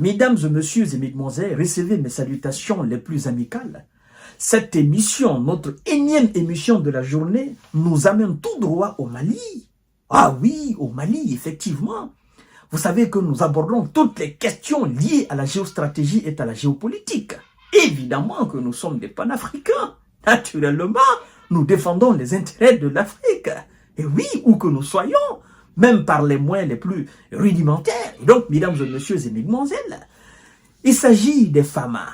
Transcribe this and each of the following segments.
Mesdames et messieurs et mesdemoiselles, recevez mes salutations les plus amicales. Cette émission, notre énième émission de la journée, nous amène tout droit au Mali. Ah oui, au Mali, effectivement. Vous savez que nous abordons toutes les questions liées à la géostratégie et à la géopolitique. Évidemment que nous sommes des panafricains. Naturellement, nous défendons les intérêts de l'Afrique. Et oui, où que nous soyons, même par les moyens les plus rudimentaires. Et donc, mesdames et messieurs et mesdemoiselles, il s'agit des FAMA.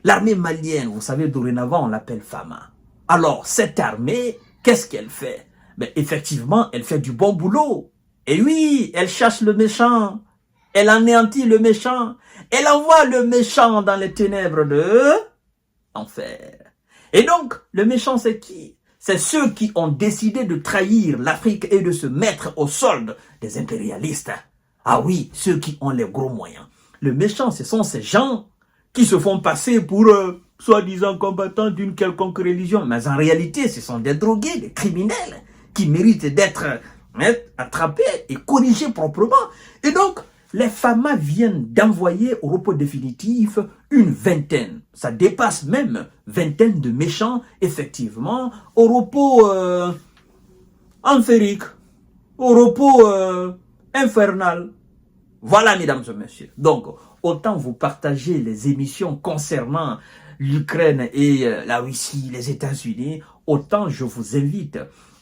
L'armée malienne, vous savez, dorénavant, on l'appelle FAMA. Alors, cette armée, qu'est-ce qu'elle fait? Ben, effectivement, elle fait du bon boulot. Et oui, elle chasse le méchant. Elle anéantit le méchant. Elle envoie le méchant dans les ténèbres de enfer. Et donc, le méchant, c'est qui? C'est ceux qui ont décidé de trahir l'Afrique et de se mettre au solde des impérialistes. Ah oui, ceux qui ont les gros moyens. Le méchant, ce sont ces gens qui se font passer pour soi-disant combattants d'une quelconque religion. Mais en réalité, ce sont des drogués, des criminels qui méritent d'être attrapés et corrigés proprement. Et donc, les FAMA viennent d'envoyer au repos définitif une vingtaine, ça dépasse même vingtaine de méchants, effectivement, au repos enférique, au repos infernal. Voilà, mesdames et messieurs. Donc, autant vous partagez les émissions concernant l'Ukraine et la Russie, les États-Unis, autant je vous invite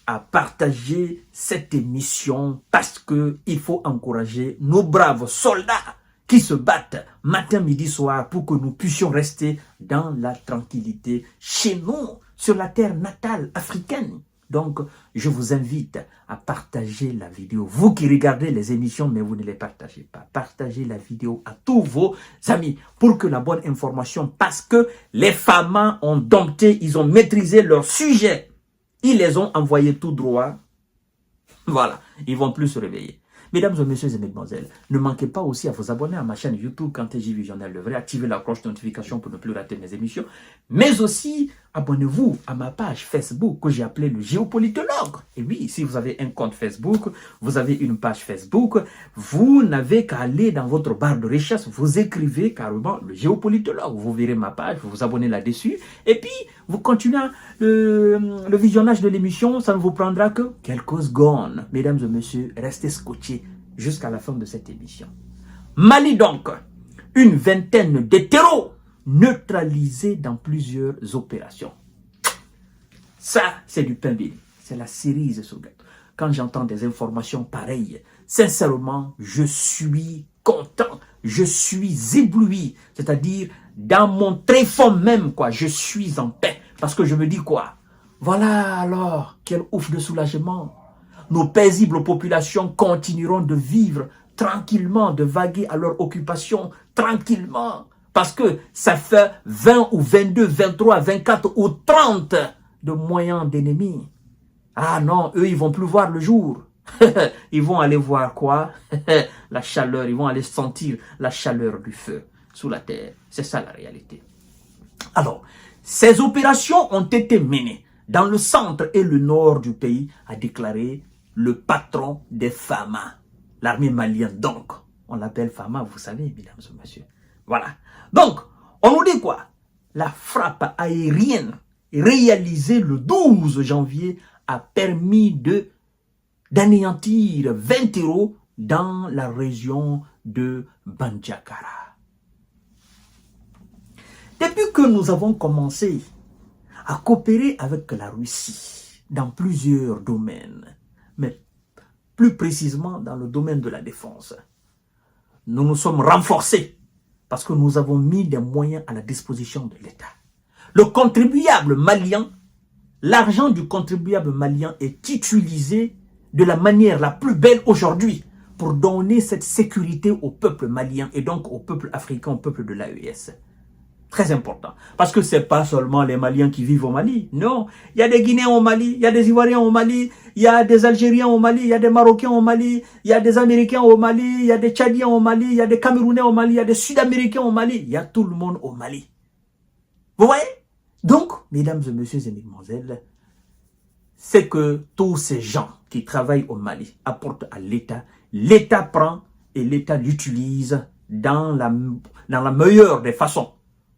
à partager cette émission parce que il faut encourager nos braves soldats qui se battent matin, midi, soir pour que nous puissions rester dans la tranquillité chez nous, sur la terre natale africaine. Donc, je vous invite à partager la vidéo. Vous qui regardez les émissions, mais vous ne les partagez pas. Partagez la vidéo à tous vos amis pour que la bonne information, parce que les FAMA ont dompté, ils ont maîtrisé leur sujet. Ils les ont envoyés tout droit. Voilà, ils vont plus se réveiller. Mesdames et messieurs et mesdemoiselles, ne manquez pas aussi à vous abonner à ma chaîne YouTube Kanté J Visionnel Le Vrai, activez la cloche de notification pour ne plus rater mes émissions, mais aussi abonnez-vous à ma page Facebook que j'ai appelée le Géopolitologue. Et oui, si vous avez un compte Facebook, vous avez une page Facebook, vous n'avez qu'à aller dans votre barre de recherche, vous écrivez carrément le Géopolitologue, vous verrez ma page, vous vous abonnez là-dessus, et puis vous continuez le visionnage de l'émission, ça ne vous prendra que quelques secondes. Mesdames et messieurs, restez scotchés jusqu'à la fin de cette émission. Mali donc, une vingtaine d'hétéros neutralisés dans plusieurs opérations. Ça, c'est du pain béni. C'est la cerise sur le gâteau. Quand j'entends des informations pareilles, sincèrement, je suis content, je suis ébloui. C'est-à-dire, dans mon tréfonds même, quoi, je suis en paix. Parce que je me dis quoi? Voilà alors, quel ouf de soulagement. Nos paisibles populations continueront de vivre tranquillement, de vaguer à leur occupation tranquillement. Parce que ça fait 20 ou 22, 23, 24 ou 30 de moyens d'ennemis. Ah non, eux, ils vont plus voir le jour. Ils vont aller voir quoi? La chaleur, ils vont aller sentir la chaleur du feu sous la terre. C'est ça la réalité. Alors, ces opérations ont été menées dans le centre et le nord du pays, a déclaré le patron des FAMA, l'armée malienne donc. On l'appelle FAMA, vous savez, mesdames et messieurs. Voilà. Donc, on nous dit quoi? La frappe aérienne réalisée le 12 janvier a permis d'anéantir 20 héros dans la région de Bandiagara. Depuis que nous avons commencé à coopérer avec la Russie dans plusieurs domaines, mais plus précisément dans le domaine de la défense, nous nous sommes renforcés parce que nous avons mis des moyens à la disposition de l'État. Le contribuable malien, l'argent du contribuable malien est utilisé de la manière la plus belle aujourd'hui pour donner cette sécurité au peuple malien et donc au peuple africain, au peuple de l'AES. Très important. Parce que ce n'est pas seulement les Maliens qui vivent au Mali. Non. Il y a des Guinéens au Mali, il y a des Ivoiriens au Mali, il y a des Algériens au Mali, il y a des Marocains au Mali, il y a des Américains au Mali, il y a des Tchadiens au Mali, il y a des Camerounais au Mali, il y a des Sud-Américains au Mali. Il y a tout le monde au Mali. Vous voyez? Donc, mesdames et messieurs et mesdemoiselles, c'est que tous ces gens qui travaillent au Mali apportent à l'État, l'État prend et l'État l'utilise dans la meilleure des façons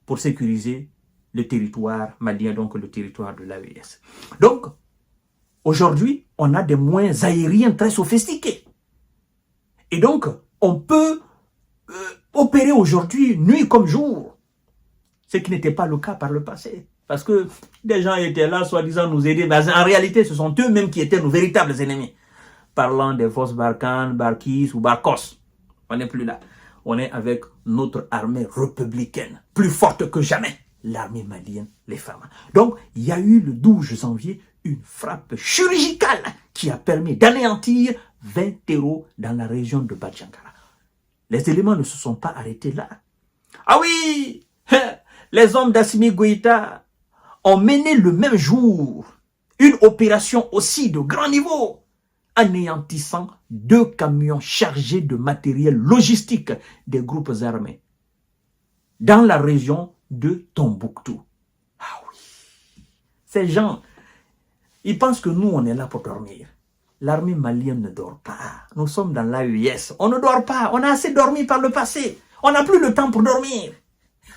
pour sécuriser le territoire malien, donc le territoire de l'AES. Donc, aujourd'hui, on a des moyens aériens très sophistiqués. Et donc, on peut opérer aujourd'hui nuit comme jour, ce qui n'était pas le cas par le passé. Parce que des gens étaient là, soi-disant nous aider, mais en réalité, ce sont eux-mêmes qui étaient nos véritables ennemis. Parlant des forces Barkhane, Barkis ou Barkos, on n'est plus là. On est avec notre armée républicaine, plus forte que jamais, l'armée malienne, les femmes. Donc, il y a eu le 12 janvier une frappe chirurgicale qui a permis d'anéantir 20 terreaux dans la région de Badjankara. Les éléments ne se sont pas arrêtés là. Ah oui, les hommes d'Assimi Goïta ont mené le même jour une opération aussi de grand niveau, anéantissant 2 camions chargés de matériel logistique des groupes armés dans la région de Tombouctou. Ah oui, ces gens, ils pensent que nous, on est là pour dormir. L'armée malienne ne dort pas. Nous sommes dans l'AES. On ne dort pas. On a assez dormi par le passé. On n'a plus le temps pour dormir.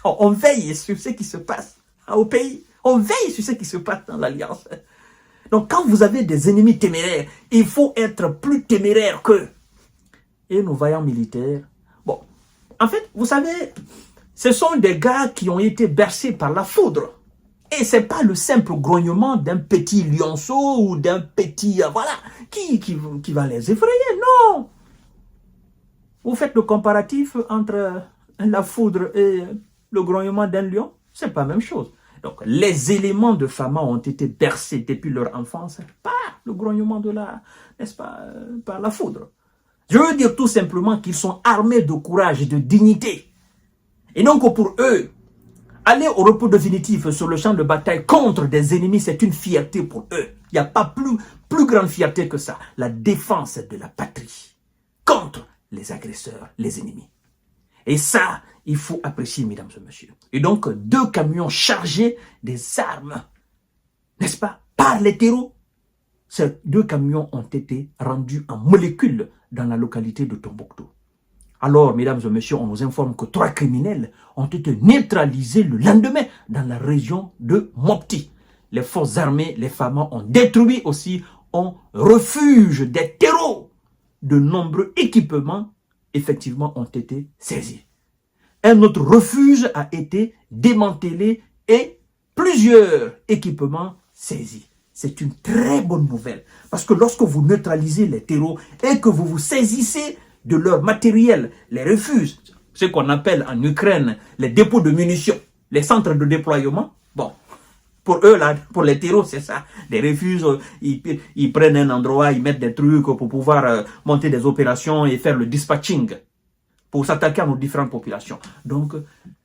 On veille sur ce qui se passe au pays. On veille sur ce qui se passe dans l'Alliance. Donc, quand vous avez des ennemis téméraires, il faut être plus téméraire qu'eux. Et nos vaillants militaires, bon, en fait, vous savez, ce sont des gars qui ont été bercés par la foudre. Et ce n'est pas le simple grognement d'un petit lionceau ou d'un petit, voilà, qui va les effrayer, non. Vous faites le comparatif entre la foudre et le grognement d'un lion, ce n'est pas la même chose. Donc, les éléments de Fama ont été bercés depuis leur enfance par le grognement de la, n'est-ce pas, par la foudre. Je veux dire tout simplement qu'ils sont armés de courage et de dignité. Et donc, pour eux, aller au repos définitif sur le champ de bataille contre des ennemis, c'est une fierté pour eux. Il n'y a pas plus grande fierté que ça. La défense de la patrie contre les agresseurs, les ennemis. Et ça, il faut apprécier, mesdames et messieurs. Et donc, 2 camions chargés des armes, n'est-ce pas, par les terreaux. Ces 2 camions ont été rendus en molécules dans la localité de Tombouctou. Alors, mesdames et messieurs, on nous informe que 3 criminels ont été neutralisés le lendemain dans la région de Mopti. Les forces armées, les femmes ont détruit aussi un refuge des terreaux. De nombreux équipements, effectivement, ont été saisis. Un autre refuge a été démantelé et plusieurs équipements saisis. C'est une très bonne nouvelle. Parce que lorsque vous neutralisez les terreaux et que vous vous saisissez de leur matériel, les refuges, ce qu'on appelle en Ukraine les dépôts de munitions, les centres de déploiement, bon, pour eux, là, pour les terreaux, c'est ça. Les refuges, ils prennent un endroit, ils mettent des trucs pour pouvoir monter des opérations et faire le dispatching pour s'attaquer à nos différentes populations. Donc,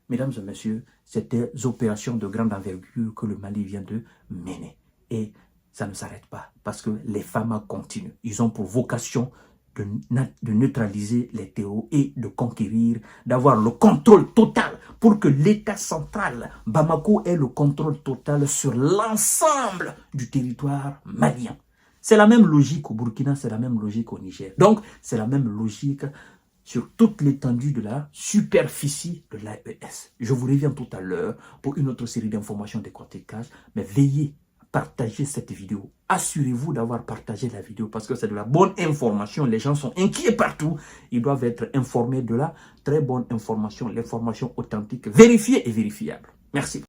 mesdames et messieurs, c'était des opérations de grande envergure que le Mali vient de mener. Et ça ne s'arrête pas parce que les femmes continuent. Ils ont pour vocation de neutraliser les terreaux et de conquérir, d'avoir le contrôle total pour que l'État central, Bamako, ait le contrôle total sur l'ensemble du territoire malien. C'est la même logique au Burkina, c'est la même logique au Niger. Donc, c'est la même logique sur toute l'étendue de la superficie de l'AES. Je vous reviens tout à l'heure pour une autre série d'informations décortiquage, mais veillez à partager cette vidéo. Assurez-vous d'avoir partagé la vidéo parce que c'est de la bonne information. Les gens sont inquiets partout. Ils doivent être informés de la très bonne information, l'information authentique, vérifiée et vérifiable. Merci.